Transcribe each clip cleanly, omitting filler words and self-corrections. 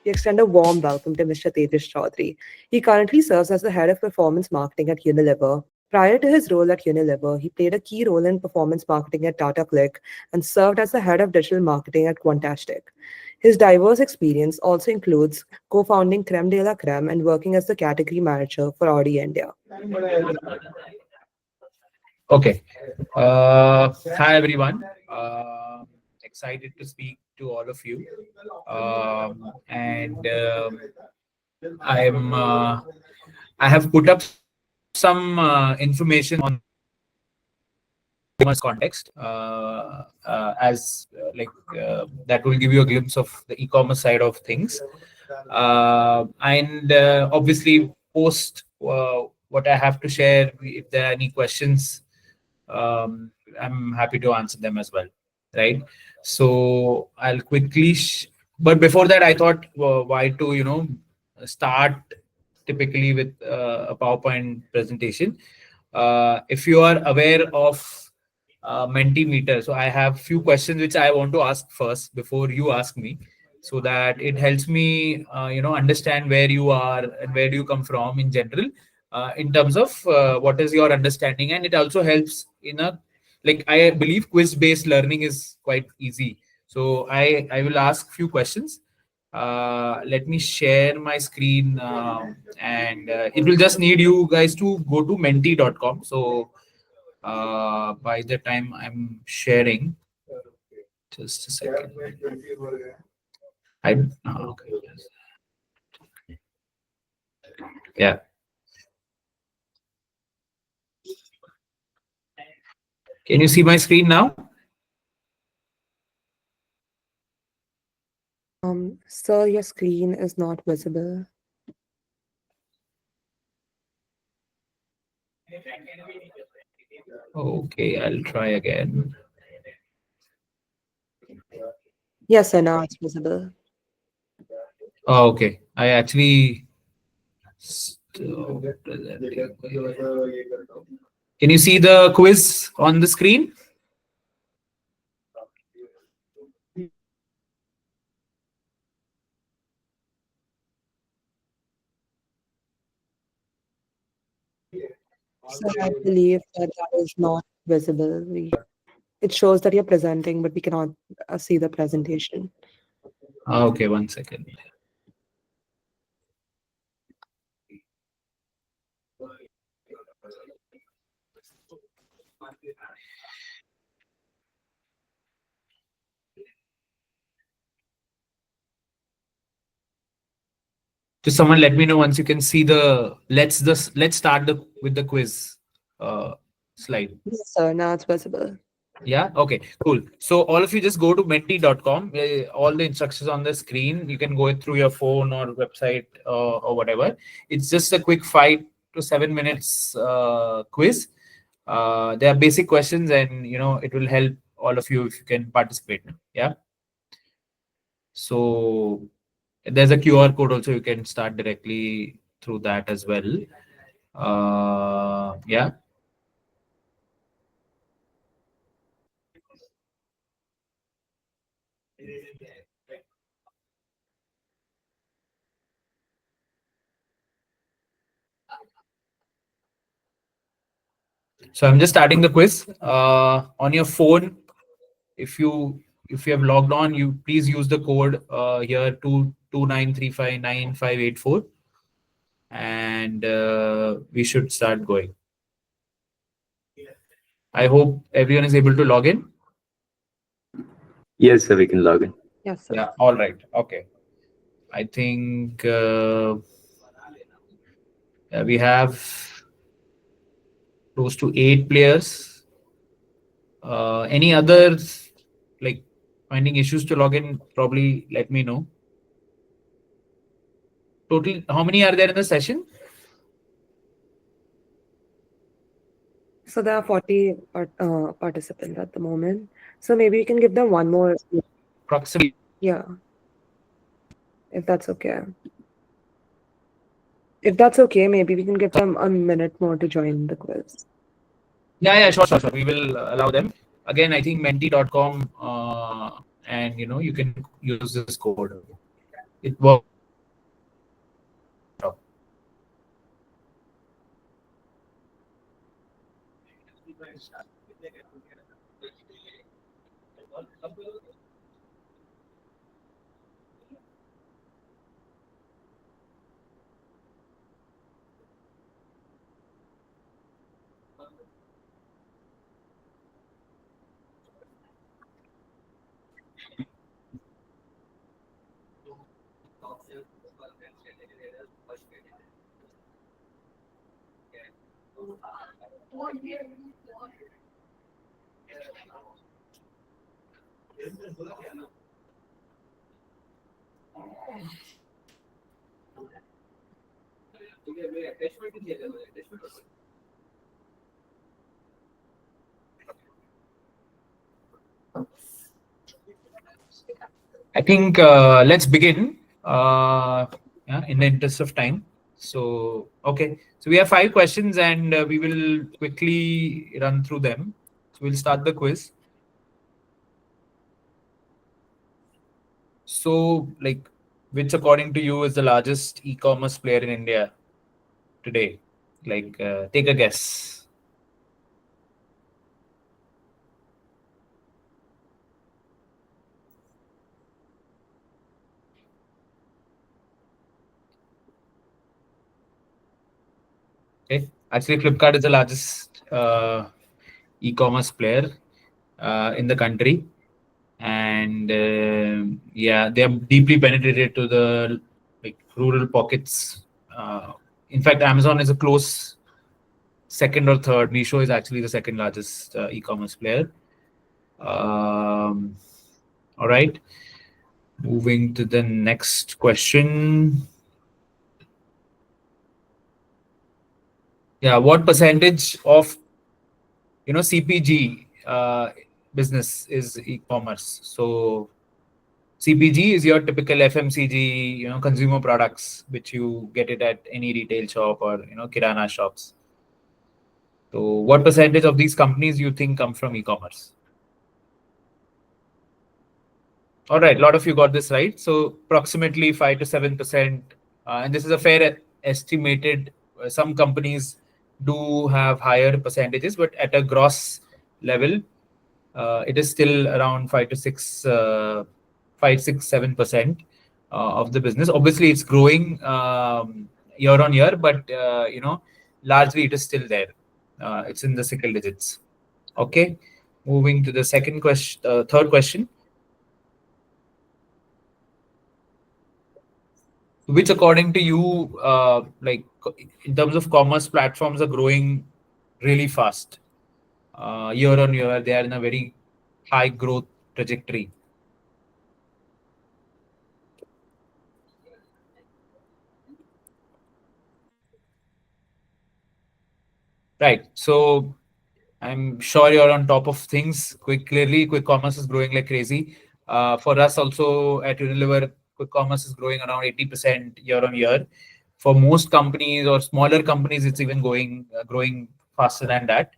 We extend a warm welcome to Mr. Tejas Chaudhari. He currently serves as the head of performance marketing at Unilever. Prior to his role at Unilever, he played a key role in performance marketing at Tata Click and served as the head of digital marketing at Quantastic. His diverse experience also includes co-founding Creme de la Creme and working as the category manager for Audi India. Okay. Hi, everyone. Excited to speak to all of you. And I have put up some information on e-commerce context that will give you a glimpse of the e-commerce side of things. And obviously, post what I have to share, if there are any questions, I'm happy to answer them as well, right? So I'll quickly, but before that, I thought why to start typically with a PowerPoint presentation. If you are aware of Mentimeter, so I have few questions which I want to ask first before you ask me, so that it helps me understand where you are and where do you come from in general. In terms of what is your understanding, and it also helps in I believe quiz-based learning is quite easy. So I will ask few questions. Let me share my screen, and it will just need you guys to go to menti.com. So by the time I'm sharing, just a second. Okay. Yeah. Can you see my screen now? Sir, your screen is not visible. Okay, I'll try again. Yes, sir, now it's visible. Oh, okay. I actually. Can you see the quiz on the screen? So I believe that is not visible. It shows that you're presenting, but we cannot see the presentation. Okay, 1 second. Just someone let me know once you can see the. Let's start with the quiz slide. Yes, sir, now it's visible. Yeah. Okay. Cool. So all of you just go to menti.com. All the instructions on the screen. You can go it through your phone or website or whatever. It's just a quick 5 to 7 minutes quiz. There are basic questions, and it will help all of you if you can participate. Yeah. So there's a QR code also. You can start directly through that as well. Yeah. So I'm just starting the quiz. On your phone, if you have logged on, you please use the code here 229359584, and we should start going. I hope everyone is able to log in. Yes, sir, we can log in. Yes, sir. Yeah. All right. Okay. I think we have close to 8 players. Any others finding issues to log in? Probably let me know. Total, how many are there in the session? So there are 40 participants at the moment. So maybe we can give them one more. Approximately. Yeah. If that's okay. If that's okay, maybe we can give them a minute more to join the quiz. Yeah, sure. We will allow them. Again, I think menti.com, and you can use this code. It works I think let's begin yeah, in the interest of time. So, okay. So we have 5 questions and we will quickly run through them. So we'll start the quiz. So, like, which according to you is the largest e-commerce player in India today? Like, take a guess. Okay. Actually, Flipkart is the largest e-commerce player in the country, and yeah, they are deeply penetrated to the like rural pockets. In fact, Amazon is a close second or third. Meesho is actually the second largest e-commerce player. All right. Moving to the next question. Yeah, what percentage of CPG business is e-commerce? So CPG is your typical FMCG, consumer products, which you get it at any retail shop or kirana shops. So what percentage of these companies you think come from e-commerce? All right, a lot of you got this right. So approximately 5 to 7%, and this is a fair estimated. Some companies do have higher percentages, but at a gross level, it is still around 5, 6, 7% of the business. Obviously, it's growing year on year, but largely it is still there. It's in the single digits. Okay, moving to the second question, third question. Which, according to you, like in terms of commerce platforms, are growing really fast year on year? They are in a very high growth trajectory. Right. So I'm sure you're on top of things. Clearly, quick commerce is growing like crazy. For us also at Unilever, quick commerce is growing around 80% year on year. For most companies or smaller companies, it's even growing faster than that.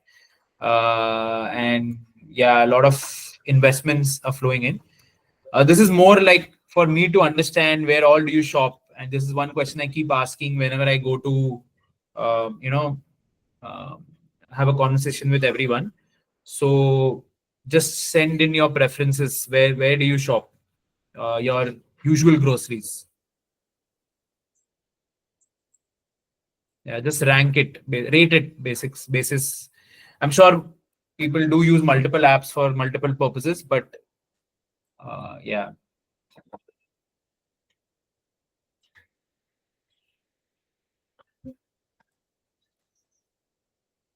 And yeah, a lot of investments are flowing in. This is more like for me to understand where all do you shop, and this is one question I keep asking whenever I go to, uh, have a conversation with everyone. So just send in your preferences. Where do you shop? Your usual groceries. Yeah, just rank it, rate it, basics basis. I'm sure people do use multiple apps for multiple purposes, but yeah.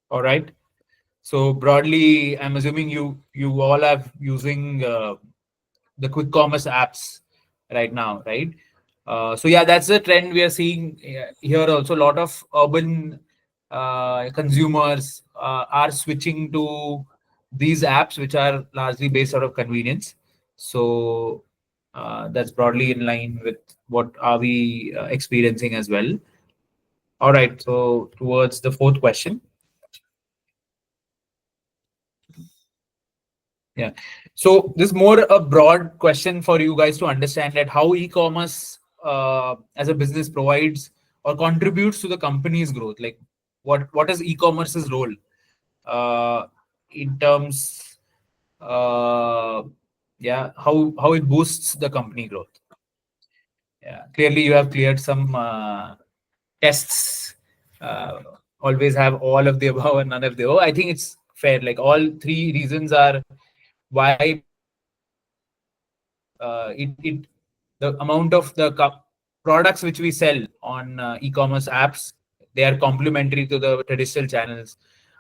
All right. So broadly, I'm assuming you all are using the quick commerce apps right now, right? So yeah, that's the trend we are seeing here. Also, a lot of urban consumers are switching to these apps, which are largely based out of convenience. So that's broadly in line with what are we experiencing as well. All right. So towards the fourth question. Yeah. So this is more a broad question for you guys to understand that how e-commerce as a business provides or contributes to the company's growth. Like what is e-commerce's role? Uh, in terms, uh, yeah, how it boosts the company growth. Yeah, clearly you have cleared some tests. Uh, Always have all of the above and none of the above. I think it's fair. Like all three reasons are why it the amount of the products which we sell on e-commerce apps, they are complementary to the traditional channels.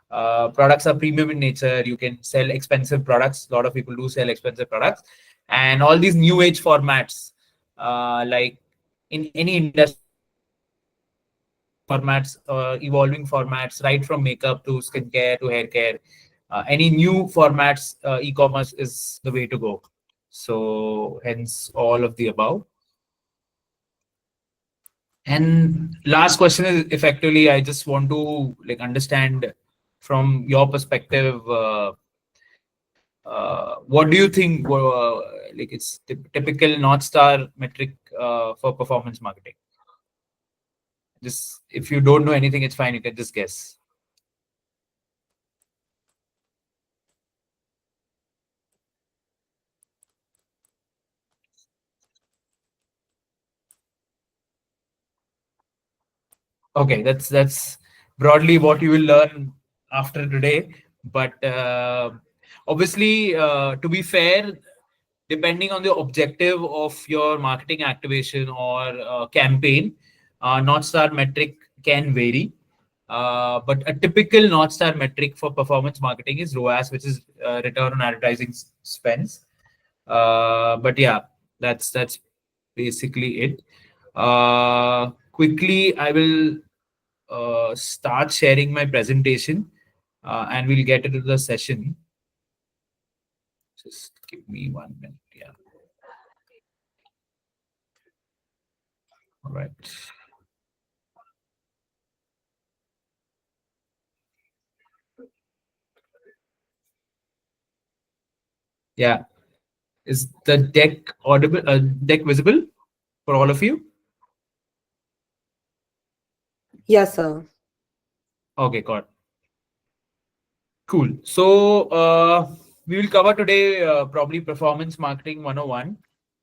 Products are premium in nature. You can sell expensive products. A lot of people do sell expensive products, and all these new age formats, like in any industry, formats, evolving formats, right from makeup to skincare to hair care. Any new formats, e-commerce is the way to go. So hence all of the above. And last question is effectively, I just want to like understand from your perspective, what do you think like it's typical North Star metric for performance marketing? Just if you don't know anything, it's fine. You can just guess. Okay, that's broadly what you will learn after today. But obviously, to be fair, depending on the objective of your marketing activation or campaign, North Star metric can vary. But a typical North Star metric for performance marketing is ROAS, which is return on advertising spends. But yeah, that's basically it. Quickly, I will start sharing my presentation, and we'll get into the session. Just give me 1 minute. Yeah. All right. Yeah. Is the deck audible? Deck visible for all of you? Yes, sir. Okay, got. Cool. So we will cover today probably performance marketing 101.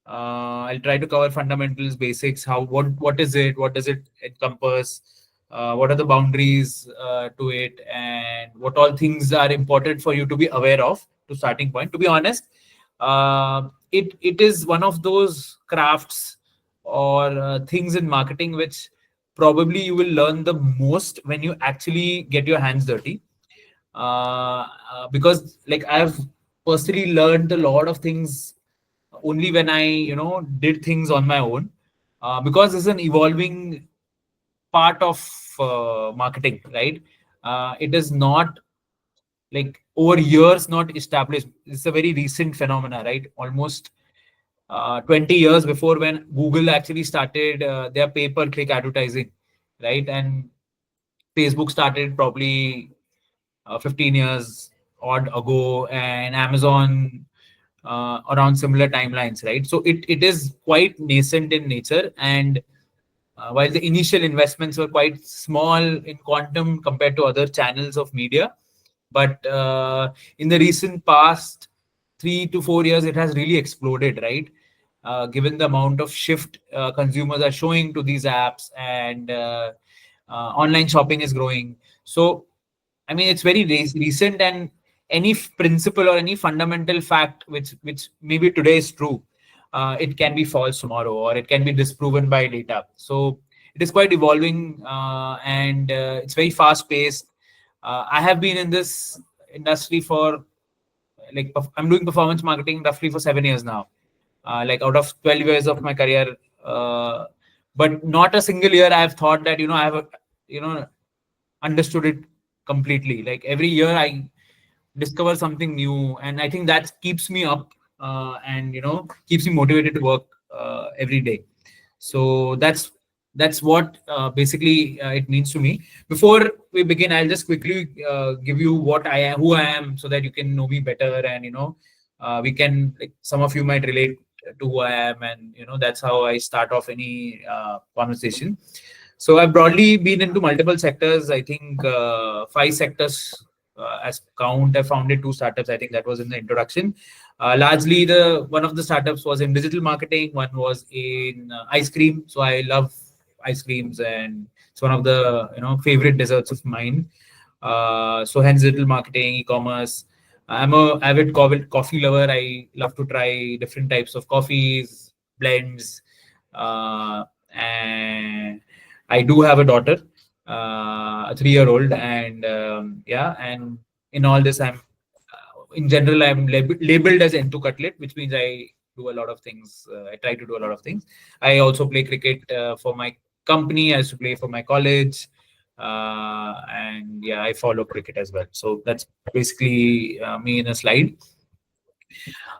I'll try to cover fundamentals, basics, how what is it, what does it encompass, what are the boundaries to it, and what all things are important for you to be aware of to starting point. To be honest, it is one of those crafts or things in marketing which probably you will learn the most when you actually get your hands dirty, because like I've personally learned a lot of things only when I did things on my own, because it's an evolving part of marketing, right? It is not like over years not established. It's a very recent phenomena, right? Almost 20 years before when Google actually started their pay-per-click advertising, right? And Facebook started probably 15 years odd ago, and Amazon around similar timelines, right? So it is quite nascent in nature, and while the initial investments were quite small in quantum compared to other channels of media, but in the recent past 3 to 4 years, it has really exploded, right? Given the amount of shift consumers are showing to these apps, and online shopping is growing. So I mean, it's very recent, and any principle or any fundamental fact which maybe today is true, it can be false tomorrow, or it can be disproven by data. So it is quite evolving, and it's very fast paced. I have been in this industry for like I'm doing performance marketing roughly for 7 years now, like out of 12 years of my career. But not a single year I've thought that I have understood it completely. Like every year I discover something new, and I think that keeps me up, and keeps me motivated to work every day. So that's what basically it means to me. Before we begin, I'll just quickly give you what I am, who I am, so that you can know me better, and we can, like, some of you might relate to who I am, and that's how I start off any conversation. So I've broadly been into multiple sectors. I think 5 sectors as count, I founded 2 startups. I think that was in the introduction. Largely, the one of the startups was in digital marketing. One was in ice cream. So I love ice creams, and it's one of the favorite desserts of mine. So hence digital marketing, e-commerce. I'm a avid coffee lover. I love to try different types of coffees, blends, and I do have a daughter, a 3-year-old, and yeah, and in all this, in general, I'm labeled as Entu Cutlet, which means I do a lot of things. I try to do a lot of things. I also play cricket for my company. I used to play for my college, and yeah, I follow cricket as well. So that's basically me in a slide.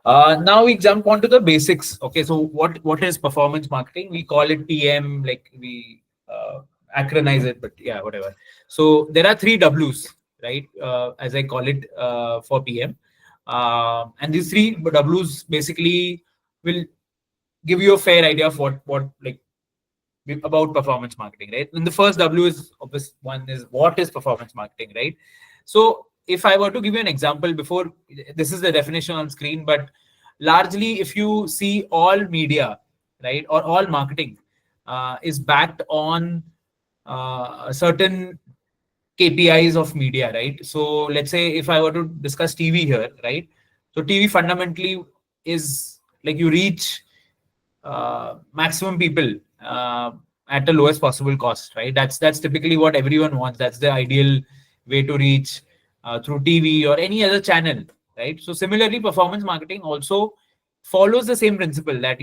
Now we jump onto the basics. Okay, so what is performance marketing? We call it PM, like we acronize it, but yeah, whatever. So there are 3 Ws, right? As I call it for PM, and these 3 Ws basically will give you a fair idea of what like about performance marketing, right? And the first W is obvious one is what is performance marketing, right? So if I were to give you an example before, this is the definition on screen, but largely if you see all media, right, or all marketing is backed on certain KPIs of media, right? So let's say if I were to discuss TV here, right? So TV fundamentally is like you reach maximum people at the lowest possible cost, right? That's typically what everyone wants. That's the ideal way to reach through TV or any other channel, right? So similarly, performance marketing also follows the same principle that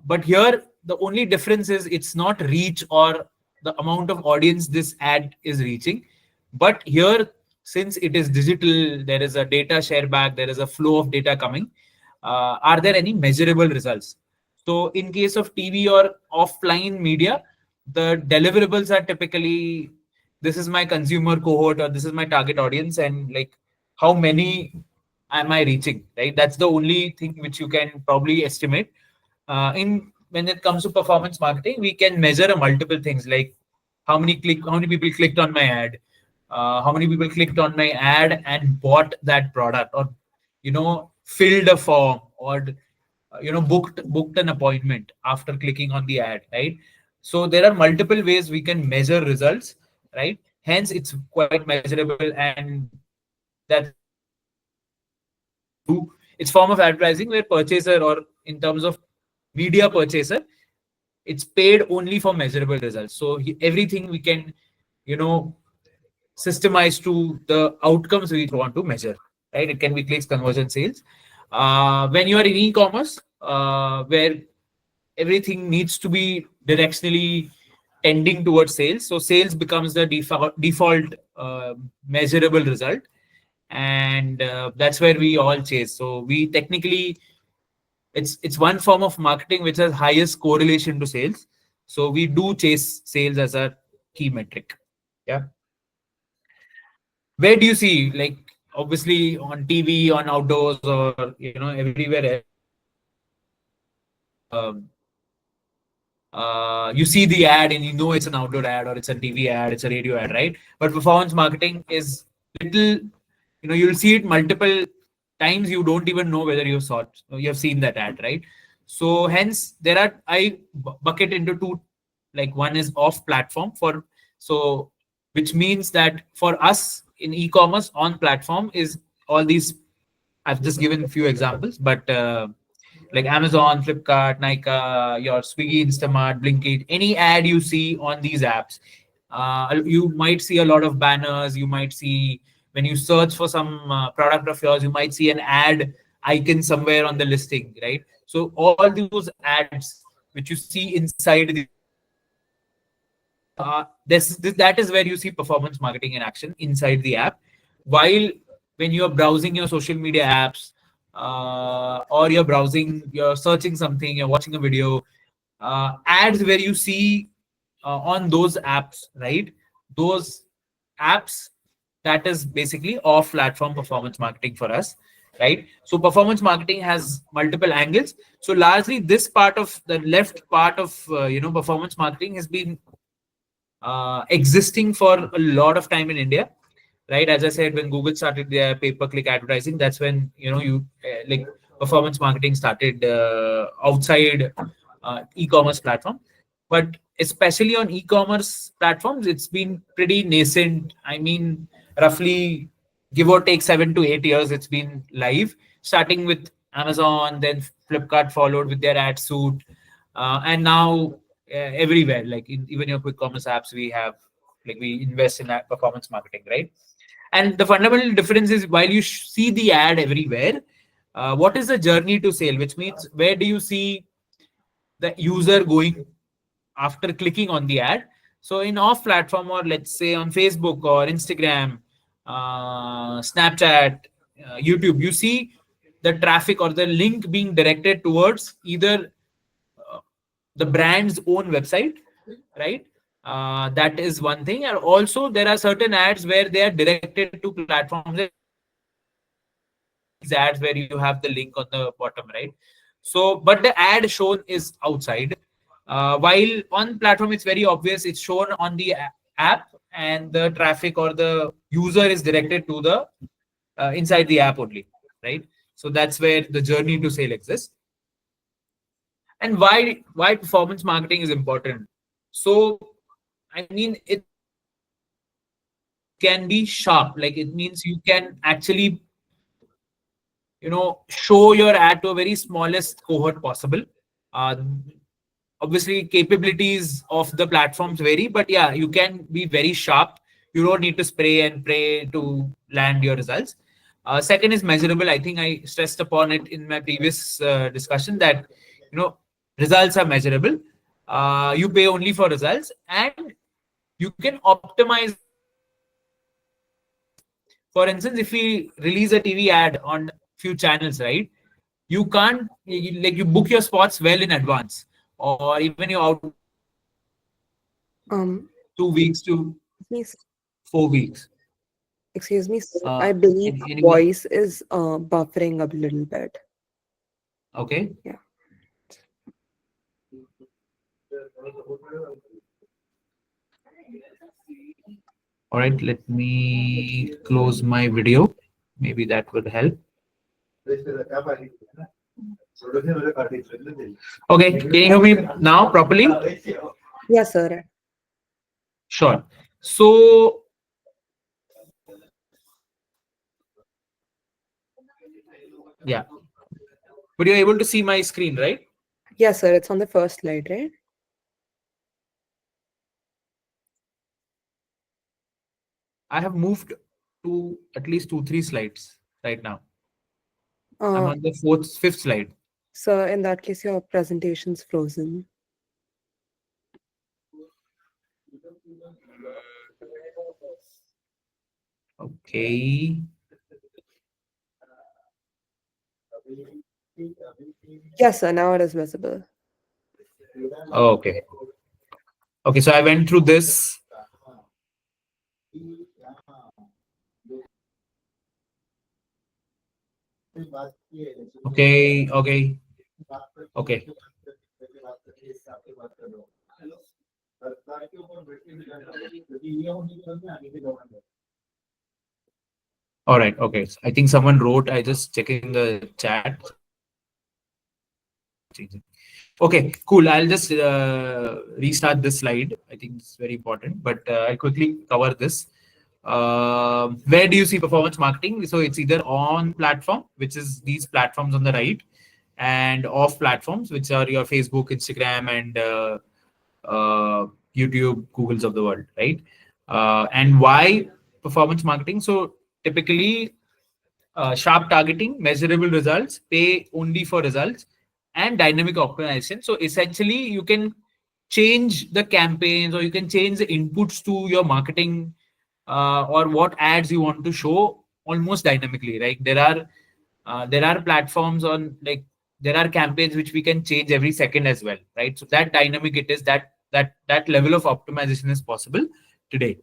but here the only difference is it's not reach or the amount of audience this ad is reaching, but here since it is digital, there is a data share back, there is a flow of data coming. Are there any measurable results? So in case of TV or offline media, the deliverables are typically this is my consumer cohort or this is my target audience, and like how many am I reaching, right? That's the only thing which you can probably estimate. In when it comes to performance marketing, we can measure multiple things like how many people clicked on my ad, how many people clicked on my ad and bought that product, or filled a form, or booked an appointment after clicking on the ad, right? So there are multiple ways we can measure results, right? Hence it's quite measurable, and that's it's form of advertising where purchaser, or in terms of media purchaser, it's paid only for measurable results. So everything we can systemize to the outcomes we want to measure, right? It can be clicks, conversion, sales. When you are in e-commerce, where everything needs to be directionally tending towards sales, so sales becomes the default measurable result, and that's where we all chase. So we technically, it's one form of marketing which has highest correlation to sales. So we do chase sales as a key metric. Yeah. Where do you see, like, obviously on TV, on outdoors, or everywhere else, you see the ad and it's an outdoor ad, or it's a TV ad, it's a radio ad, right? But performance marketing is little, you'll see it multiple times. You don't even know whether you have seen that ad, right? So hence I bucket into two, like one is off platform which means that for us in e-commerce, on platform is all these. I've just given a few examples, but like Amazon, Flipkart, Nykaa, your Swiggy, Instamart, Blinkit, any ad you see on these apps, you might see a lot of banners. You might see, when you search for some product of yours, you might see an ad icon somewhere on the listing, right? So all those ads which you see inside the that is where you see performance marketing in action inside the app. While when you're browsing your social media apps, or you're searching something, you're watching a video, ads where you see on those apps, right? Those apps, that is basically off platform performance marketing for us, right? So performance marketing has multiple angles. So largely this part of the left part of performance marketing has been existing for a lot of time in India. right? As I said, when Google started their pay-per-click advertising, that's when you like performance marketing started outside e-commerce platform. But especially on e-commerce platforms, it's been pretty nascent. I mean, roughly give or take 7 to 8 years, it's been live, starting with Amazon, then Flipkart followed with their ad suite, and now everywhere, like even your quick commerce apps, we have like we invest in that performance marketing, right? And the fundamental difference is while you see the ad everywhere, what is the journey to sale? Which means where do you see the user going after clicking on the ad? So in off platform, or let's say on Facebook or Instagram, Snapchat, YouTube, you see the traffic or the link being directed towards either the brand's own website, right? That is one thing. And also there are certain ads where they are directed to platforms like these ads where you have the link on the bottom, right? So, but the ad shown is outside. While on platform, it's very obvious, it's shown on the app, and the traffic or the user is directed to the inside the app only, right? So that's where the journey to sale exists. And why performance marketing is important. So I mean, it can be sharp, like it means you can actually show your ad to a very smallest cohort possible. uh, Obviously capabilities of the platforms vary, but yeah, you can be very sharp. You don't need to spray and pray to land your results. Second is measurable. I think I stressed upon it in my previous discussion that results are measurable. You pay only for results, and you can optimize. For instance, if we release a TV ad on few channels, right? You can't like you book your spots well in advance, or even you're out Um, 2 weeks to Miss, 4 weeks. excuse me, sir. I Uh, believe anyway, voice is buffering a little bit. okay. Yeah. All right. Let me close my video. Maybe that would help. Okay. Can you hear me now properly? Yes, sir. Sure. So yeah, but you're able to see my screen, right? Yes, sir. It's on the first slide, right? I have moved to at least 2, 3 slides right now. I'm Uh, on the fifth slide. Sir, in that case, your presentation's frozen. Okay. Yes, sir. Now it is visible. Okay. Okay. So I went through this. Okay. Okay. Okay. All right. Okay. I think someone wrote. I just checking the chat. Okay. Cool. I'll just restart this slide. I think it's very important, but I'll quickly cover this. Where do you see performance marketing? So it's either on platform, which is these platforms on the right, and off platforms, which are your Facebook, Instagram, and YouTube, Googles of the world, right? And why performance marketing? So typically, sharp targeting, measurable results, pay only for results, and dynamic optimization. So essentially, you can change the campaigns, or you can change the inputs to your marketing, or what ads you want to show almost dynamically. Right? There are platforms on, like, there are campaigns which we can change every second as well, right? So that dynamic it is, that level of optimization is possible today.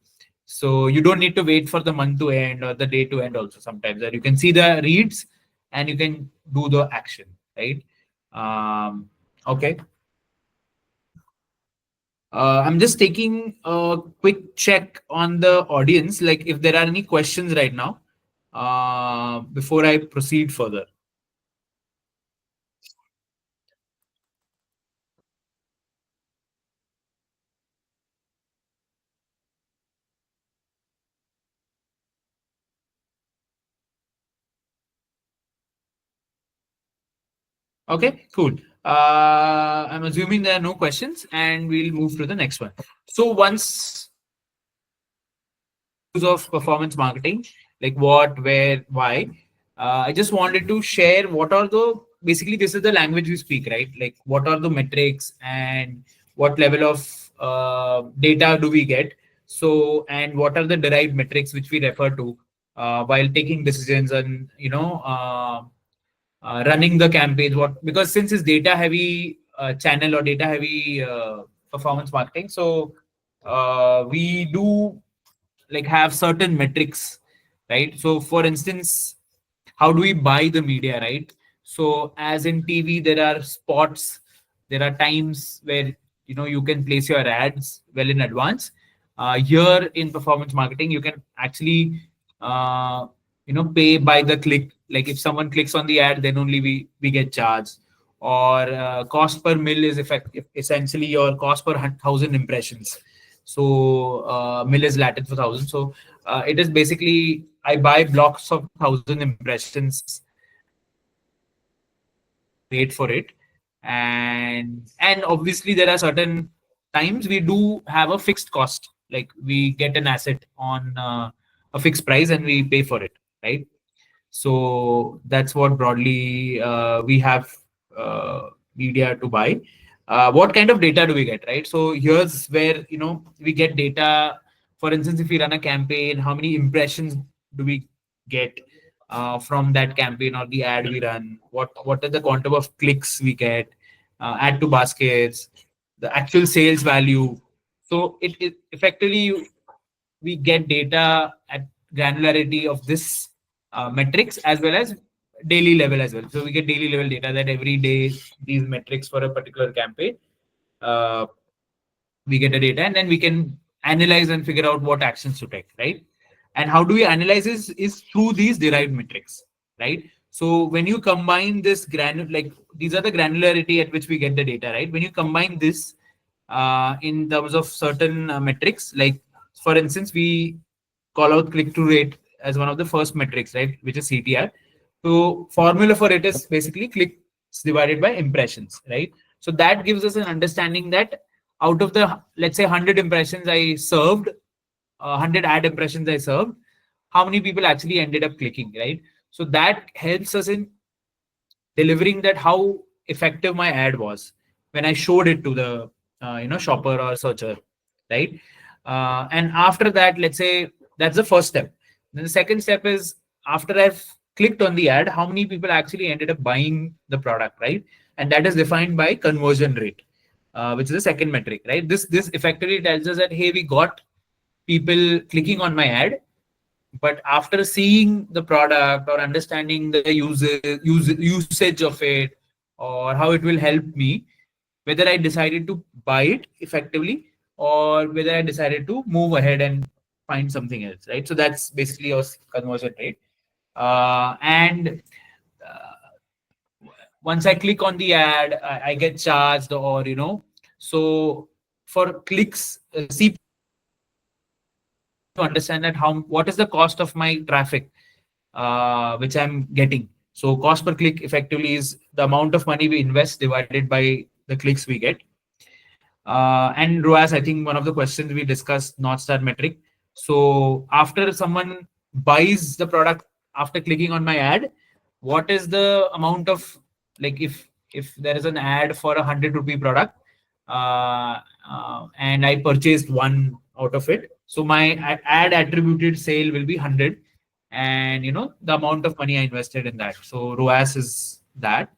So you don't need to wait for the month to end or the day to end also. Sometimes that you can see the reads and you can do the action, right? Okay. I'm just taking a quick check on the audience, like if there are any questions right now, before I proceed further. Okay, cool. I'm assuming there are no questions, and we'll move to the next one. So once of performance marketing, like what, where, why. I just wanted to share what are the basically this is the language we speak, right? Like what are the metrics and what level of data do we get? So and what are the derived metrics which we refer to while taking decisions and running the campaigns. What because since it's data heavy channel or data heavy performance marketing, so we do like have certain metrics, right? So for instance, how do we buy the media, right? So as in TV there are spots, there are times where you can place your ads well in advance. Here in performance marketing you can actually pay by the click. Like if someone clicks on the ad, then only we get charged. Or cost per mil is essentially your cost per 1,000 impressions. So mill is Latin for 1,000. So it is basically I buy blocks of 1,000 impressions, wait for it, and obviously there are certain times we do have a fixed cost. Like we get an asset on a fixed price and we pay for it, right? So that's what broadly we have media to buy. What kind of data do we get, right? So here's where we get data. For instance, if we run a campaign, how many impressions do we get from that campaign or the ad we run? What are the quantum of clicks we get? Add to baskets, the actual sales value. So it effectively we get data at granularity of this metrics as well as daily level as well. So we get daily level data that every day these metrics for a particular campaign, uh, we get the data and then we can analyze and figure out what actions to take, right? And how do we analyze this is through these derived metrics, right? So when you combine this like these are the granularity at which we get the data, right? When you combine this in terms of certain metrics, like for instance, we call out click-through rate as one of the first metrics, right? Which is CTR. So formula for it is basically clicks divided by impressions, right? So that gives us an understanding that out of the, let's say, 100 impressions I served, 100 ad impressions I served, how many people actually ended up clicking, right? So that helps us in delivering that how effective my ad was when I showed it to the shopper or searcher, right? And after that, let's say that's the first step. Then the second step is after I've clicked on the ad, how many people actually ended up buying the product, right? And that is defined by conversion rate, which is the second metric, right? This effectively tells us that hey, we got people clicking on my ad, but after seeing the product or understanding the usage of it or how it will help me, whether I decided to buy it effectively or whether I decided to move ahead and find something else, right? So that's basically our conversion rate. And once I click on the ad, I get charged, or so for clicks, see to understand that how what is the cost of my traffic which I'm getting. So cost per click effectively is the amount of money we invest divided by the clicks we get. And ROAS, I think one of the questions we discussed, North Star metric. So after someone buys the product after clicking on my ad, what is the amount of, like if there is an ad for 100 rupee product, and I purchased one out of it, so my ad attributed sale will be 100, and the amount of money I invested in that. So ROAS is that.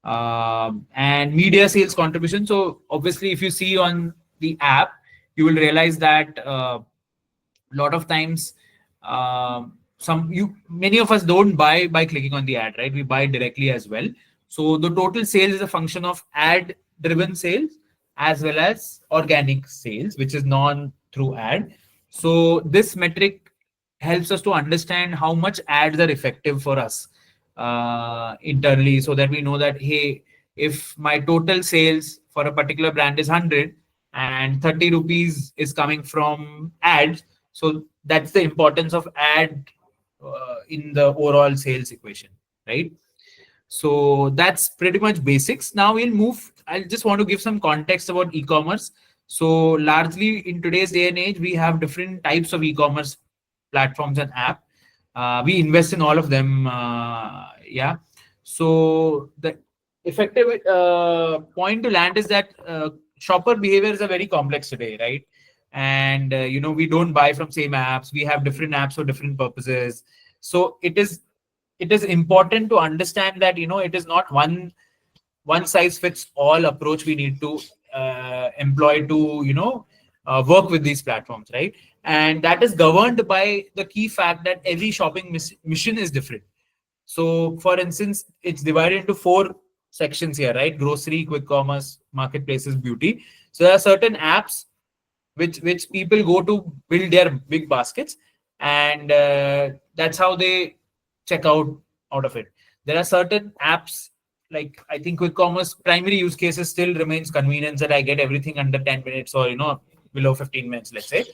And media sales contribution. So obviously, if you see on the app, you will realize that a lot of times, many of us don't buy by clicking on the ad, right? We buy directly as well. So the total sales is a function of ad driven sales as well as organic sales, which is non through ad. So this metric helps us to understand how much ads are effective for us internally, so that we know that, hey, if my total sales for a particular brand is 100 and 30 rupees is coming from ads, so that's the importance of ad in the overall sales equation, right? So that's pretty much basics. Now we'll move. I just want to give some context about e-commerce. So largely in today's day and age, we have different types of e-commerce platforms and app. We invest in all of them. Yeah. So the effective point to land is that shopper behaviors are very complex today, right? And we don't buy from same apps. We have different apps for different purposes. So it is important to understand that it is not one size fits all approach we need to employ to work with these platforms, right? And that is governed by the key fact that every shopping mission is different. So for instance, it's divided into four sections here, right? Grocery, quick commerce, marketplaces, beauty. So there are certain apps which people go to build their big baskets, and that's how they check out of it. There are certain apps, like I think quick commerce primary use cases still remains convenience, that I get everything under 10 minutes or below 15 minutes, let's say.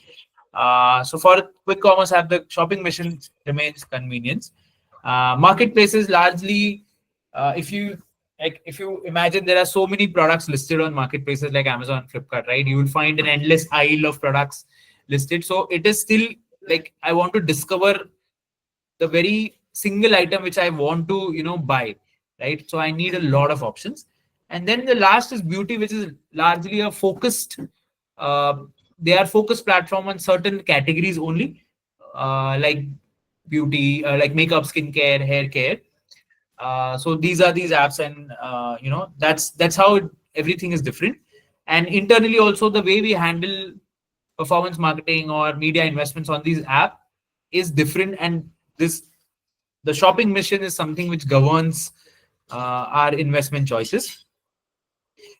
So for quick commerce app, the shopping mission remains convenience. Marketplaces largely, if you imagine, there are so many products listed on marketplaces like Amazon, Flipkart, right? You will find an endless aisle of products listed. So it is still like I want to discover the very single item which I want to buy, right? So I need a lot of options. And then the last is beauty, which is largely a focused uh, they are focused platform on certain categories only, like beauty, like makeup, skincare, hair care. So these are these apps, and that's how everything is different. And internally also, the way we handle performance marketing or media investments on these app is different. And this the shopping mission is something which governs our investment choices.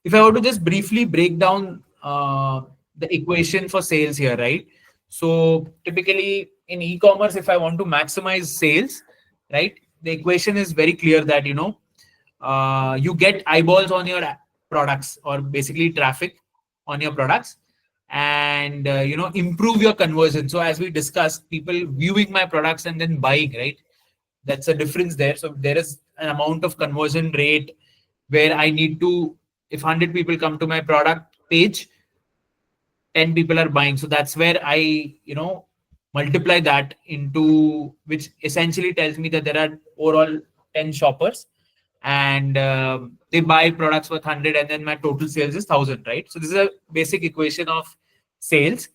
If I were to just briefly break down the equation for sales here, right? So typically in e-commerce, if I want to maximize sales, right, the equation is very clear that you get eyeballs on your products, or basically traffic on your products, and improve your conversion. So as we discussed, people viewing my products and then buying, right? That's a difference there. So there is an amount of conversion rate where I need to, if 100 people come to my product page, 10 people are buying. So that's where I multiply that into, which essentially tells me that there are overall 10 shoppers, and they buy products worth 100, and then my total sales is 1,000, right? So this is a basic equation of sales.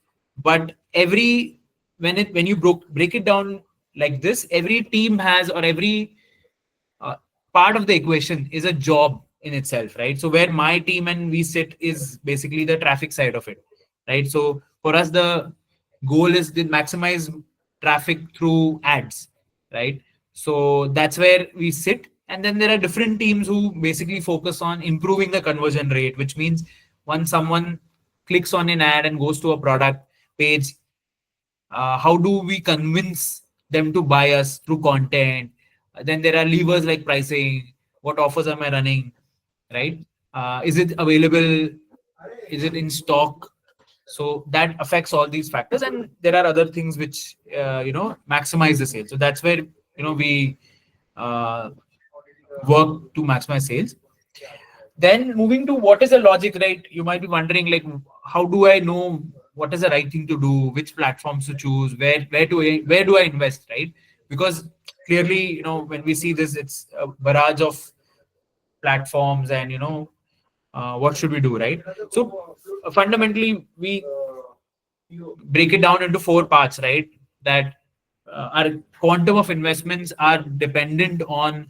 But when you break it down like this, every team has, or every uh, part of the equation is a job in itself, right? So where my team and we sit is basically the traffic side of it, right? So for us, the goal is to maximize traffic through ads, right? So that's where we sit. And then there are different teams who basically focus on improving the conversion rate, which means once someone clicks on an ad and goes to a product page, how do we convince them to buy us through content? Then there are levers like pricing. What offers am I running, right? Is it available? Is it in stock? So that affects all these factors, and there are other things which maximize the sales. So that's where we uh, work to maximize sales. Then moving to what is the logic, right? You might be wondering, like, how do I know what is the right thing to do, which platforms to choose, where do I invest, right? Because clearly, when we see this, it's a barrage of platforms, and what should we do, right? So fundamentally, we break it down into four parts, right? That our quantum of investments are dependent on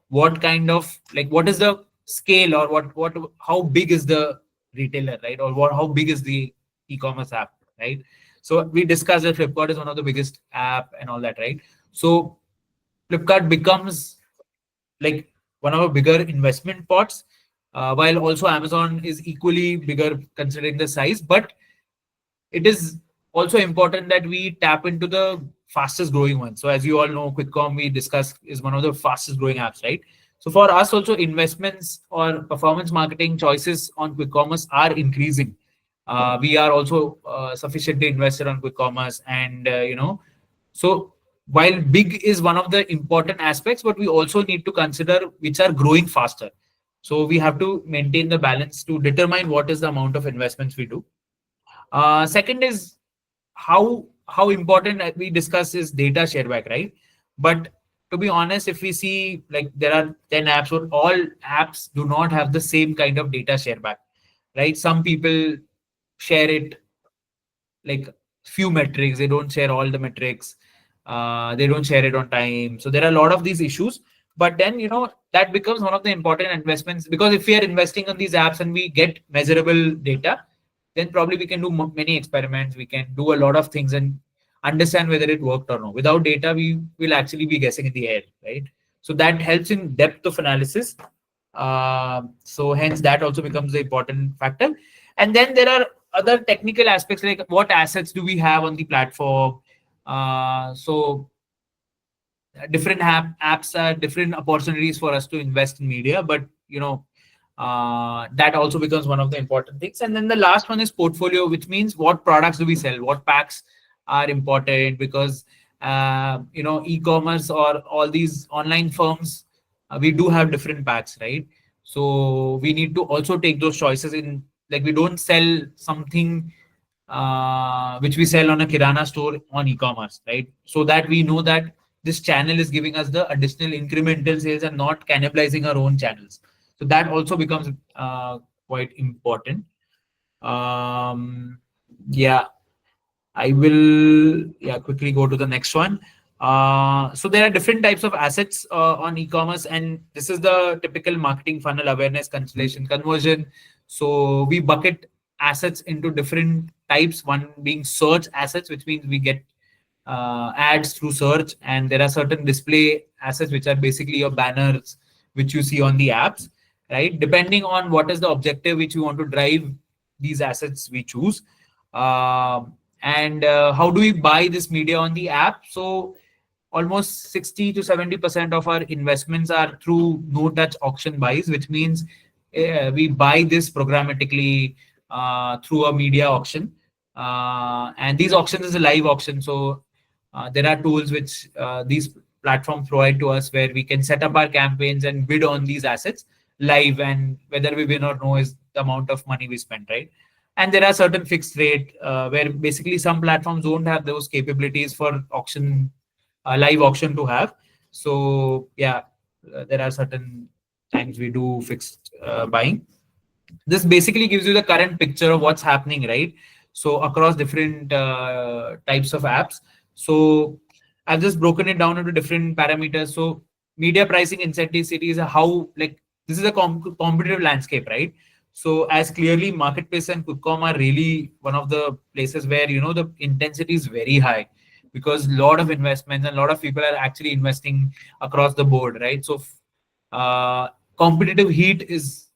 what is the scale, or how big is the retailer, right? Or how big is the e-commerce app, right? So we discussed that Flipkart is one of the biggest app and all that, right? So Flipkart becomes like one of our bigger investment pots, while also Amazon is equally bigger considering the size, but it is also important that we tap into the fastest growing one. So as you all know, QuickCom we discussed is one of the fastest growing apps, right? So for us also investments or performance marketing choices on quick commerce are increasing. We are also sufficiently invested on quick commerce, and so while big is one of the important aspects, but we also need to consider which are growing faster. So we have to maintain the balance to determine what is the amount of investments we do. Second is how important we discuss is data share back, right? But to be honest, if we see like there are 10 apps, or all apps do not have the same kind of data share back, right? Some people share it like few metrics, they don't share all the metrics, they don't share it on time. So there are a lot of these issues. But then that becomes one of the important investments, because if we are investing on these apps and we get measurable data, then probably we can do many experiments, we can do a lot of things and understand whether it worked or not. Without data, we will actually be guessing in the air, right? So that helps in depth of analysis. So hence that also becomes the important factor. And then there are other technical aspects, like what assets do we have on the platform. So different apps are different opportunities for us to invest in media, but that also becomes one of the important things. And then the last one is portfolio, which means what products do we sell, what packs are important, because e-commerce or all these online firms, we do have different packs, right? So we need to also take those choices in, like we don't sell something which we sell on a kirana store on e-commerce, right? So that we know that this channel is giving us the additional incremental sales and not cannibalizing our own channels. So that also becomes quite important. Yeah, I will quickly go to the next one. So there are different types of assets on e-commerce, and this is the typical marketing funnel: awareness, consolation, conversion. So we bucket assets into different types. One being search assets, which means we get ads through search, and there are certain display assets, which are basically your banners which you see on the apps, right? Depending on what is the objective which you want to drive, these assets we choose. And how do we buy this media on the app? So almost 60 to 70% of our investments are through no touch auction buys, which means we buy this programmatically through a media auction. And these auctions is a live auction. So there are tools which these platforms provide to us, where we can set up our campaigns and bid on these assets live, and whether we win or no is the amount of money we spend, right? And there are certain fixed rate where basically some platforms don't have those capabilities for auction, live auction to have. So there are certain times we do fixed buying. This basically gives you the current picture of what's happening, right? So across different types of apps. So I've just broken it down into different parameters. So media pricing incentivity is how, like, this is a competitive landscape, right? So as clearly marketplace and quick-com are really one of the places where the intensity is very high, because a lot of investments and a lot of people are actually investing across the board, right? So competitive heat is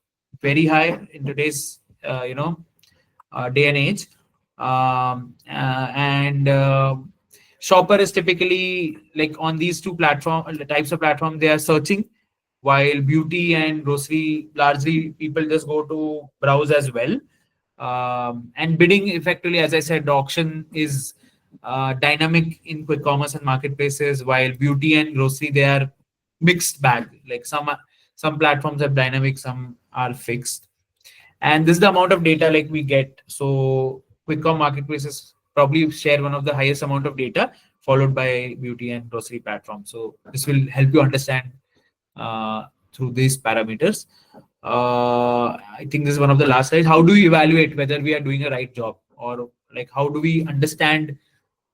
very high in today's day and age. And shopper is typically, like, on these two types of platform, they are searching, while beauty and grocery largely people just go to browse as well. And bidding, effectively, as I said, the auction is dynamic in quick commerce and marketplaces, while beauty and grocery, they are mixed bag. Like some platforms have dynamic, some are fixed. And this is the amount of data like we get. So quick-com marketplaces probably share one of the highest amount of data, followed by beauty and grocery platforms. So this will help you understand through these parameters. I think this is one of the last slides. How do we evaluate whether we are doing a right job, or like how do we understand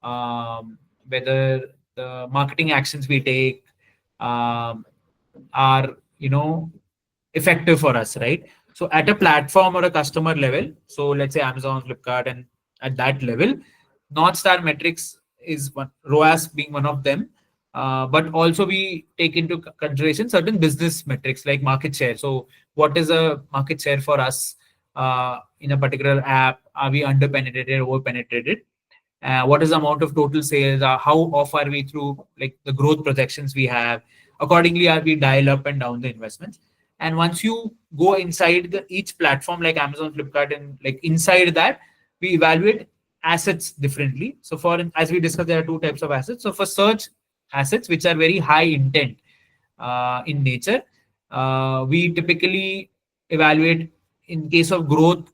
whether the marketing actions we take are effective for us, right? So at a platform or a customer level, so let's say Amazon, Flipkart, and at that level, North Star metrics is one, ROAS being one of them. But also we take into consideration certain business metrics like market share. So what is a market share for us in a particular app? Are we under penetrated, over penetrated? What is the amount of total sales? How off are we through like the growth projections we have? Accordingly, are we dial up and down the investments? And once you go inside each platform like Amazon, Flipkart, and like inside that, we evaluate assets differently. So for as we discussed, there are two types of assets. So for search assets, which are very high intent in nature, we typically evaluate in case of growth.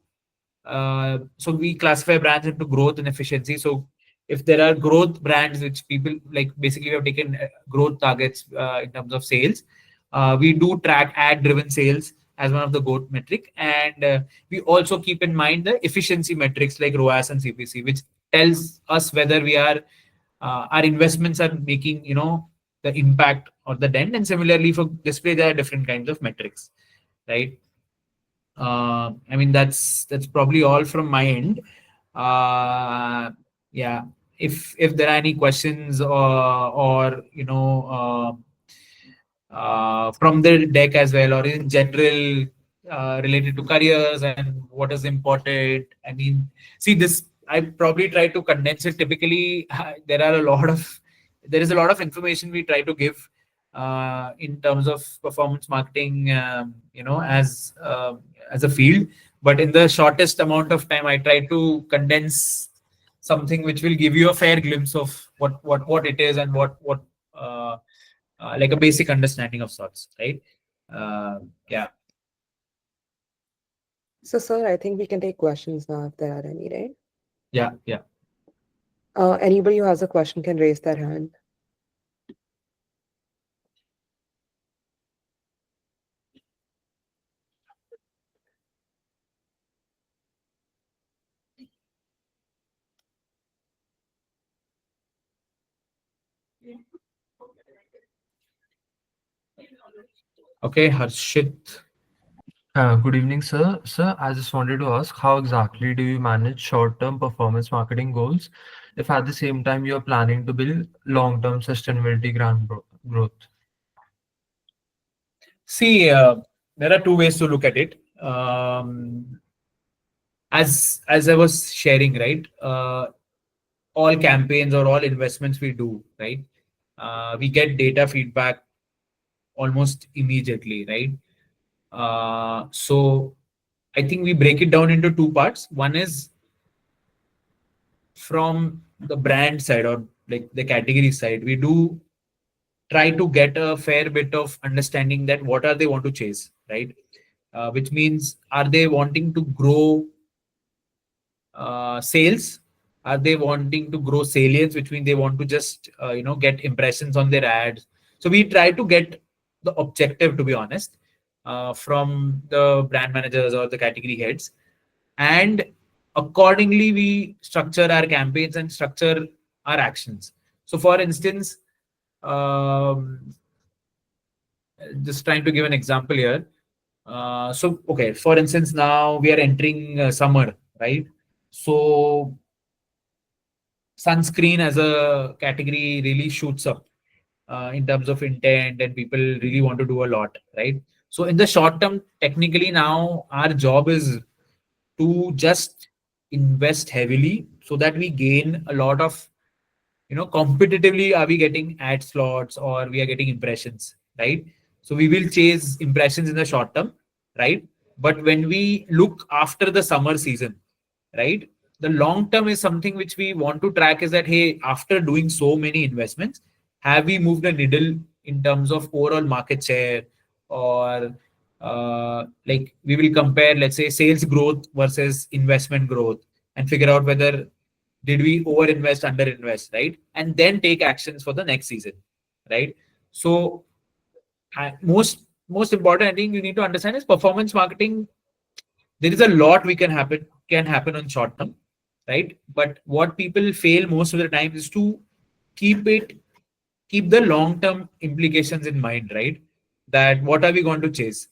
So we classify brands into growth and efficiency. So if there are growth brands which people like, basically we have taken growth targets in terms of sales, we do track ad driven sales as one of the growth metric, and we also keep in mind the efficiency metrics like ROAS and CPC, which tells us whether we are our investments are making the impact or the dent. And similarly for display, there are different kinds of metrics, right? I mean, that's probably all from my end. Yeah, if there are any questions or from the deck as well, or in general related to careers and what is important. I mean, see this. I probably try to condense it. Typically, there is a lot of information we try to give in terms of performance marketing, as a field. But in the shortest amount of time, I try to condense something which will give you a fair glimpse of what it is and what like a basic understanding of sorts, right? Yeah. So, sir, I think we can take questions now if there are any, right? Yeah. Anybody who has a question can raise their hand. Okay, Harshit. Good evening, sir. Sir, I just wanted to ask, how exactly do you manage short-term performance marketing goals if at the same time you're planning to build long-term sustainability growth? See, there are two ways to look at it. As I was sharing, right? All campaigns or all investments we do, right? We get data feedback almost immediately, right? So I think we break it down into two parts. One is from the brand side or like the category side. We do try to get a fair bit of understanding that what are they want to chase, right? Which means, are they wanting to grow sales? Are they wanting to grow salience, which means they want to just get impressions on their ads? So we try to get the objective, to be honest, from the brand managers or the category heads, and accordingly we structure our campaigns and structure our actions. So for instance, just trying to give an example here. So okay, for instance, now we are entering summer, right? So sunscreen as a category really shoots up in terms of intent, and people really want to do a lot, right? So in the short term, technically now our job is to just invest heavily so that we gain a lot of, competitively, are we getting ad slots or we are getting impressions, right? So we will chase impressions in the short term, right? But when we look after the summer season, right, the long term is something which we want to track, is that, hey, after doing so many investments, have we moved the needle in terms of overall market share? Or like we will compare, let's say, sales growth versus investment growth, and figure out whether did we over invest, under invest, right? And then take actions for the next season, right? So most important, I think you need to understand, is performance marketing. There is a lot we can happen on short term, right? But what people fail most of the time is to keep it keep the long term implications in mind, right? That what are we going to chase?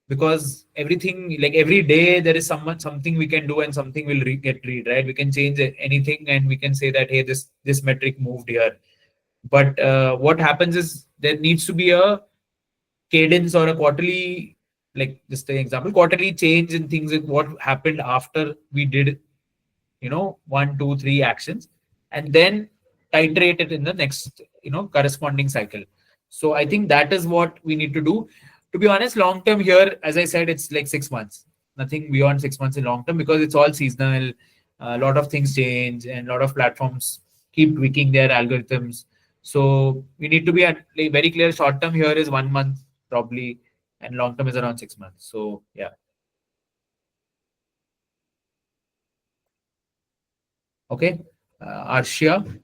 Because everything, like every day, there is something we can do and something will get read, right? We can change anything and we can say that, hey, this metric moved here. But what happens is there needs to be a cadence or a quarterly, like just the example, quarterly change in things in what happened after we did, 1, 2, 3 actions, and then titrate it in the next, corresponding cycle. So I think that is what we need to do. To be honest, long term here, as I said, it's like 6 months, nothing beyond 6 months in long term, because it's all seasonal. A lot of things change and a lot of platforms keep tweaking their algorithms. So we need to be at, like, very clear. Short term here is 1 month probably, and long term is around 6 months. So yeah. Okay. Arshia.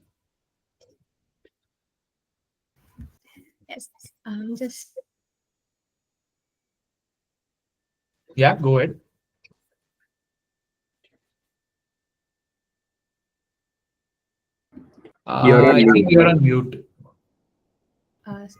Yes. Just Yeah, go ahead. You're on I mute. think you're on mute.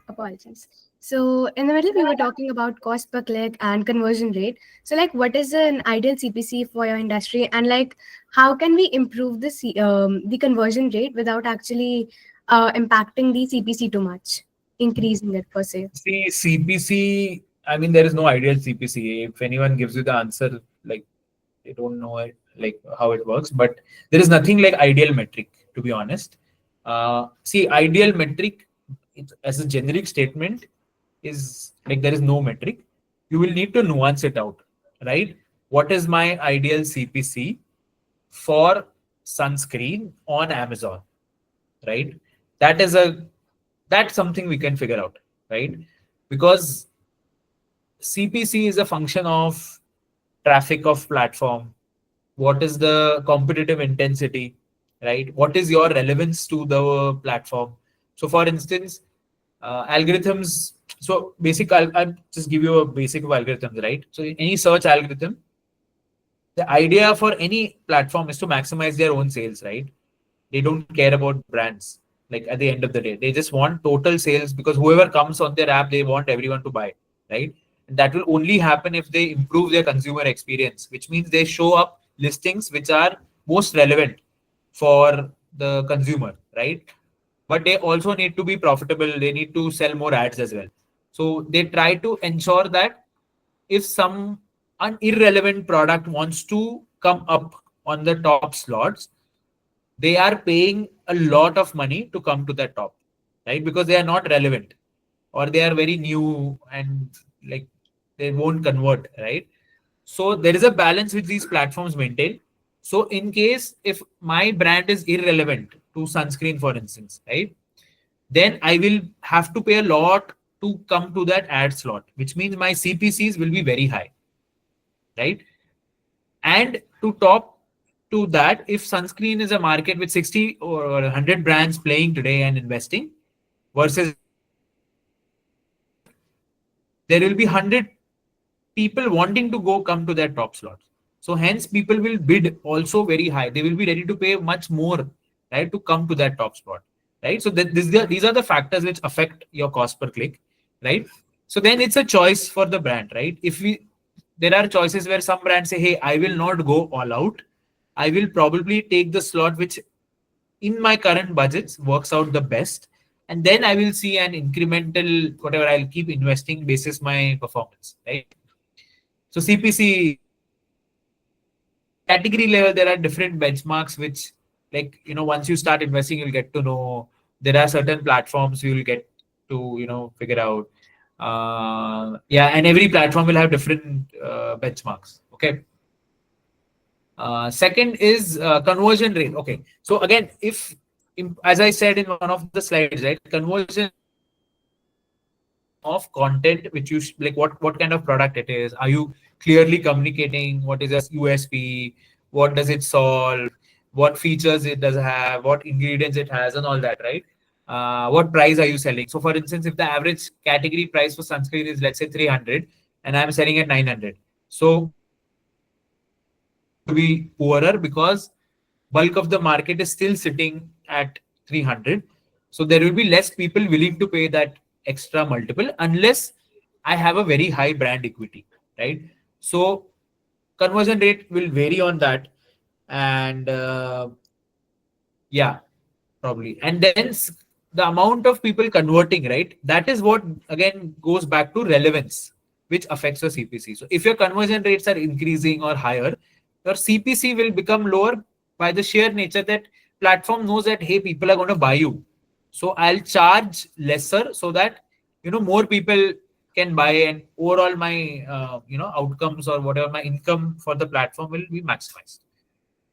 apologies. So in the middle, we were talking about cost per click and conversion rate. So like, what is an ideal CPC for your industry, and like, how can we improve the conversion rate without actually impacting the CPC too much, increasing it per se? See, CPC, I mean, there is no ideal CPC. If anyone gives you the answer, like, they don't know it, like how it works, but there is nothing like ideal metric, to be honest. See, ideal metric, as a generic statement, is like there is no metric. You will need to nuance it out, right? What is my ideal CPC for sunscreen on Amazon, right? That is that's something we can figure out, right? Because CPC is a function of traffic of platform. What is the competitive intensity, right? What is your relevance to the platform? So, for instance, algorithms. So, I'll just give you a basic of algorithms, right? So, in any search algorithm, the idea for any platform is to maximize their own sales, right? They don't care about brands. Like at the end of the day, they just want total sales, because whoever comes on their app, they want everyone to buy, right? And that will only happen if they improve their consumer experience, which means they show up listings which are most relevant for the consumer, right? But they also need to be profitable. They need to sell more ads as well. So they try to ensure that if some an irrelevant product wants to come up on the top slots, they are paying a lot of money to come to the top, right? Because they are not relevant, or they are very new, and like they won't convert, right? So there is a balance which these platforms maintain. So in case if my brand is irrelevant to sunscreen, for instance, right, then I will have to pay a lot to come to that ad slot, which means my CPCs will be very high, right? And to top to that, if sunscreen is a market with 60 or 100 brands playing today and investing, versus there will be 100 people wanting to go come to that top slot. So hence people will bid also very high. They will be ready to pay much more, right, to come to that top spot, right? So these are the factors which affect your cost per click, right? So then it's a choice for the brand, right? There are choices where some brands say, hey, I will not go all out. I will probably take the slot which in my current budgets works out the best. And then I will see an incremental, whatever, I'll keep investing basis my performance, right? So CPC, category level, there are different benchmarks, which, like, once you start investing, you'll get to know. There are certain platforms you'll get to, figure out. Yeah, and every platform will have different benchmarks. Okay. Second is conversion rate. Okay. So again, as I said in one of the slides, right, conversion of content which you like, what kind of product it is. Are you clearly communicating what is a USP, what does it solve, what features it does have, what ingredients it has, and all that, right? What price are you selling? So for instance, if the average category price for sunscreen is, let's say, 300, and I'm selling at 900, so to be poorer, because bulk of the market is still sitting at 300. So there will be less people willing to pay that extra multiple unless I have a very high brand equity, right? So conversion rate will vary on that. And yeah, probably. And then the amount of people converting, right? That is what again goes back to relevance, which affects your CPC. So if your conversion rates are increasing or higher, your CPC will become lower by the sheer nature that platform knows that, hey, people are going to buy you. So I'll charge lesser so that, more people can buy, and overall my, outcomes or whatever my income for the platform will be maximized.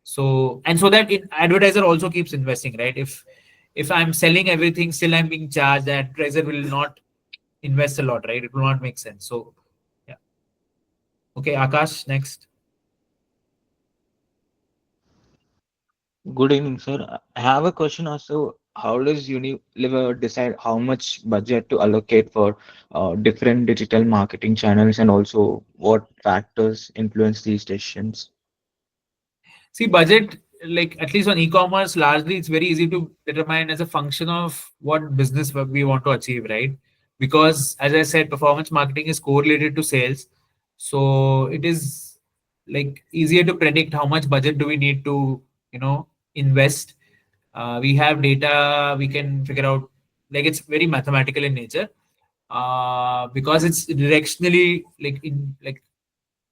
So, and so that advertiser also keeps investing, right? If I'm selling everything, still I'm being charged, the advertiser will not invest a lot, right? It will not make sense. So, yeah. Okay, Akash, next. Good evening, sir. I have a question also. How does Unilever decide how much budget to allocate for different digital marketing channels, and also what factors influence these decisions? See, budget, like at least on e-commerce, largely it's very easy to determine as a function of what business we want to achieve, right? Because as I said, performance marketing is correlated to sales. So it is like easier to predict how much budget do we need to, invest. We have data, we can figure out, like it's very mathematical in nature. Because it's directionally like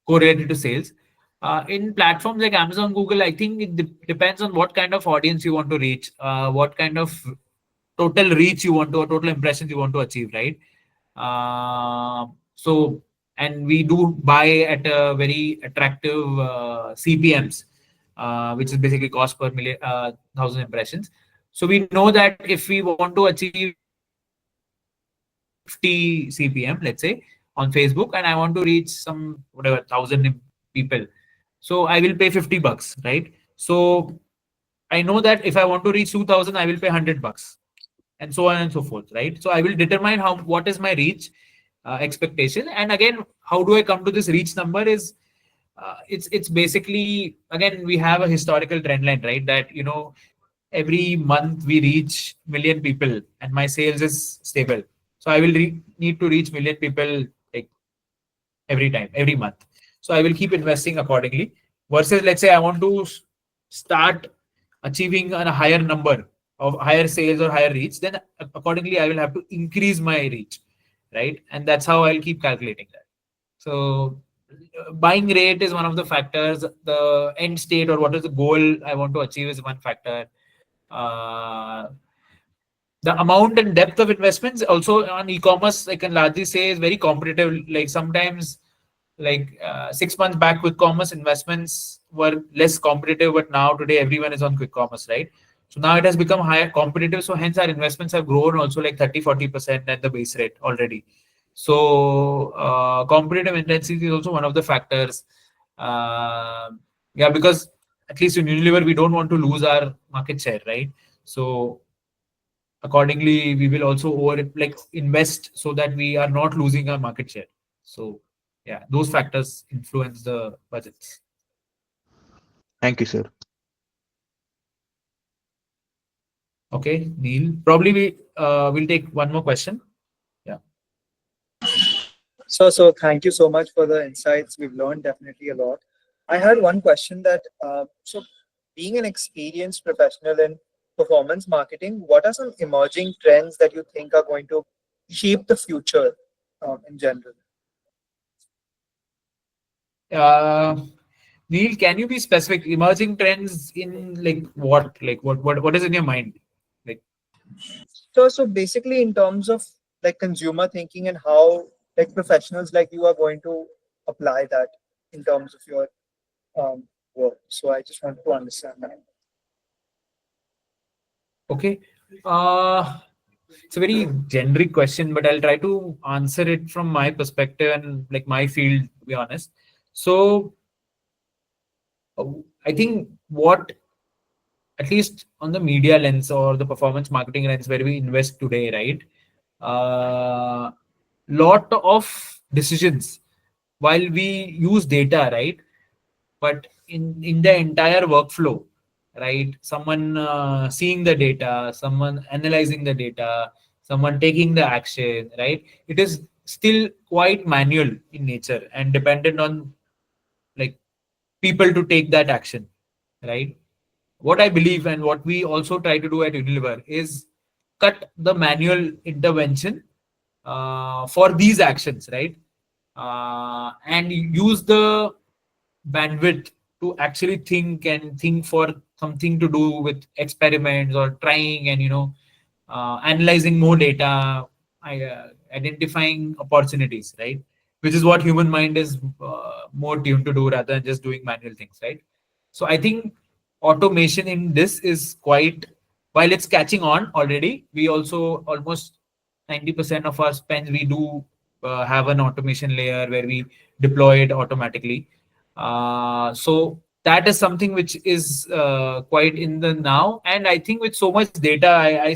correlated to sales. In platforms like Amazon, Google, I think it depends on what kind of audience you want to reach, what kind of total reach you want to, or total impressions you want to achieve, right? So, and we do buy at a very attractive CPMs, which is basically cost per million, 1,000 impressions. So we know that if we want to achieve 50 CPM, let's say, on Facebook, and I want to reach some whatever 1,000 people, so I will pay $50, right? So I know that if I want to reach 2,000, I will pay $100, and so on and so forth, right? So I will determine what is my reach expectation, and again, how do I come to this reach number? Is it's basically, again, we have a historical trend line, right? That every month we reach million people, and my sales is stable. So I will need to reach million people like every time, every month. So I will keep investing accordingly. Versus, let's say I want to start achieving a higher number of higher sales or higher reach, then accordingly I will have to increase my reach, right? And that's how I'll keep calculating that. So buying rate is one of the factors. The end state, or what is the goal I want to achieve, is one factor. Uh, the amount and depth of investments also on e-commerce, I can largely say, is very competitive. Like sometimes, like 6 months back, quick commerce investments were less competitive, but now today everyone is on quick commerce, right? So now it has become higher competitive. So hence our investments have grown also like 30-40% at the base rate already. So competitive intensity is also one of the factors. Yeah, because at least in Unilever, we don't want to lose our market share, right? So accordingly, we will also invest so that we are not losing our market share. So yeah, those factors influence the budgets. Thank you, sir. Okay, Neil. Probably we will take one more question. Yeah. So thank you so much for the insights. We've learned definitely a lot. I had one question that so being an experienced professional in performance marketing, what are some emerging trends that you think are going to shape the future in general? Neil, can you be specific? Emerging trends in like what? Like what is in your mind? Like So basically, in terms of like consumer thinking and how like professionals like you are going to apply that in terms of your work. So I just want to understand that. okay. It's a very generic question, but I'll try to answer it from my perspective and like my field, to be honest. So I think what, at least on the media lens or the performance marketing lens where we invest today, right? Lot of decisions while we use data, right? But in the entire workflow, right? Someone seeing the data, someone analyzing the data, someone taking the action, right? It is still quite manual in nature and dependent on like people to take that action, right? What I believe and what we also try to do at Unilever is cut the manual intervention for these actions, right? And use the bandwidth to actually think for something to do with experiments or trying and analyzing more data, identifying opportunities, right? Which is what human mind is more tuned to do rather than just doing manual things, right? So I think automation in this is quite, while it's catching on already, we also almost 90% of our spends we do have an automation layer where we deploy it automatically. So that is something which is quite in the now, and I think with so much data,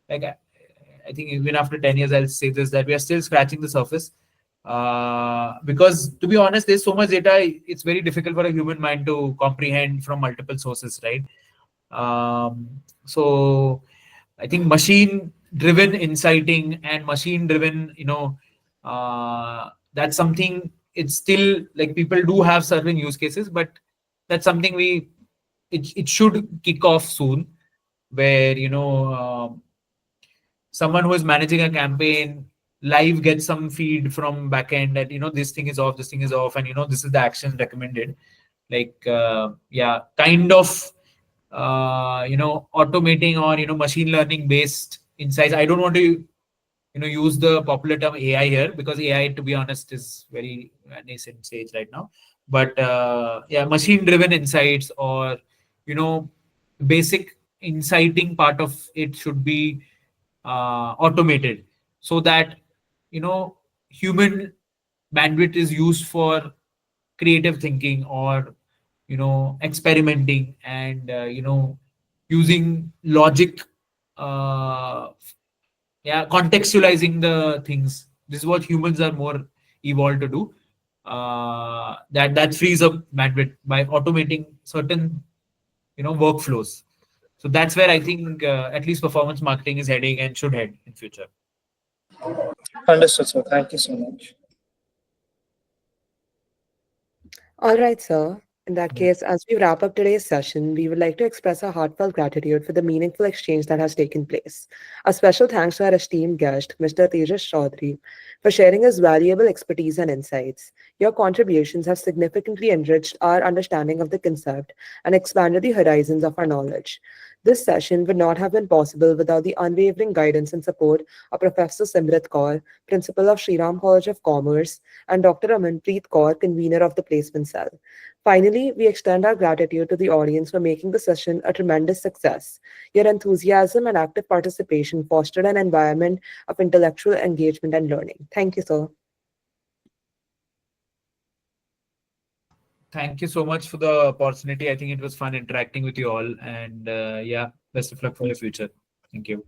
like I think even after 10 years, I'll say this, that we are still scratching the surface. Because to be honest, there's so much data, it's very difficult for a human mind to comprehend from multiple sources, right? So I think machine driven inciting and machine driven, that's something, it's still like people do have certain use cases, but that's something it should kick off soon, where someone who is managing a campaign live gets some feed from backend that this thing is off, this thing is off, and this is the action recommended. Like yeah, kind of automating or machine learning based insights. I don't want to use the popular term AI here, because AI, to be honest, is very nascent stage right now. But yeah, machine driven insights, or basic inciting part of it should be automated, so that human bandwidth is used for creative thinking, or experimenting, and using logic, uh, yeah, contextualizing the things. This is what humans are more evolved to do. That frees up bandwidth by automating certain workflows. So that's where I think at least performance marketing is heading and should head in future. Understood, sir. Thank you so much. All right, sir. In that Yeah. case, as we wrap up today's session, we would like to express our heartfelt gratitude for the meaningful exchange that has taken place. A special thanks to our esteemed guest, Mr. Tejas Chaudhari, for sharing his valuable expertise and insights. Your contributions have significantly enriched our understanding of the concept and expanded the horizons of our knowledge. This session would not have been possible without the unwavering guidance and support of Professor Simrit Kaur, Principal of Shriram College of Commerce, and Dr. Amanpreet Kaur, Convener of the Placement Cell. Finally, we extend our gratitude to the audience for making the session a tremendous success. Your enthusiasm and active participation fostered an environment of intellectual engagement and learning. Thank you, sir. Thank you so much for the opportunity. I think it was fun interacting with you all, and yeah, best of luck for the future. Thank you.